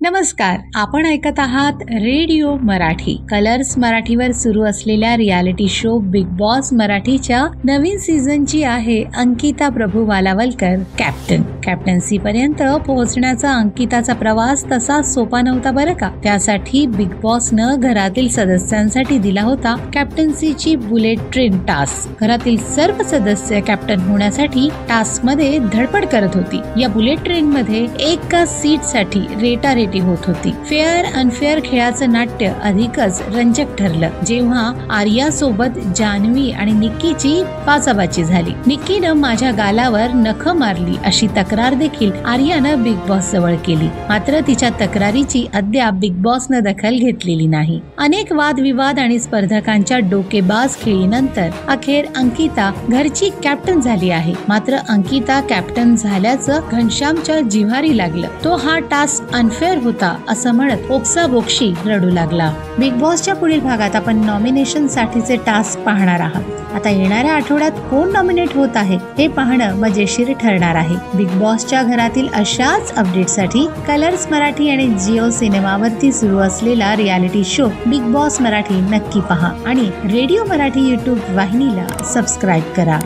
नमस्कार, आपण ऐकत आहात रेडिओ मराठी. कलर्स मराठीवर सुरू असलेल्या रियालिटी शो बिग बॉस मराठीच्या नवीन सीझनची आहे अंकिता प्रभू वालावलकर कॅप्टन्सी पर्यंत पोहोचण्याचा अंकिताचा प्रवास तसा सोपा नव्हता बरं का. त्यासाठी बिग बॉसनं घरातील सदस्यांसाठी दिला होता कॅप्टन्सीची बुलेट ट्रेन टास्क. घरातील सर्व सदस्य कॅप्टन होण्यासाठी टास्क मध्ये धडपड करत होती. या बुलेट ट्रेन मध्ये एका सीट साठी रेटारेटी होत होती. फेअर अनफेअर खेळाचं नाट्य अधिकच रंजक ठरलं जेव्हा आर्या सोबत जान्हवी आणि निक्कीची बाचाबाची झाली. निक्कीनं माझ्या गालावर नखं मारली अशी तक्रार देखील आर्यानं बिग बॉस जवळ केली. मात्र तिच्या तक्रारीची अद्याप बिग बॉसनं दखल घेतलेली नाही. अनेक वादविवाद आणि स्पर्धकांच्या डोकेबाज खेळीनंतर अखेर अंकिता घरची कॅप्टन झाली आहे. मात्र अंकिता कॅप्टन झाल्याचं घनश्यामच्या जिव्हारी लागलं. तो हा टास्क अनफेअर होता असं म्हणत ओक्साबोक्शी रडू लागला. बिग बॉसच्या पुढील भागात आपण नॉमिनेशन साठीचे टास्क पाहणार आहात. आता येणाऱ्या आठवड्यात कोण नॉमिनेट होत आहे हे पाहणं मजेशीर ठरणार आहे. बिग बॉसच्या घरातील अशाच अपडेटसाठी कलर्स मराठी आणि जिओ सिनेमावरती सुरू असलेला reality show big boss Marathi नक्की पहा आणि रेडिओ मराठी YouTube वाहिनीला सबस्क्राईब करा.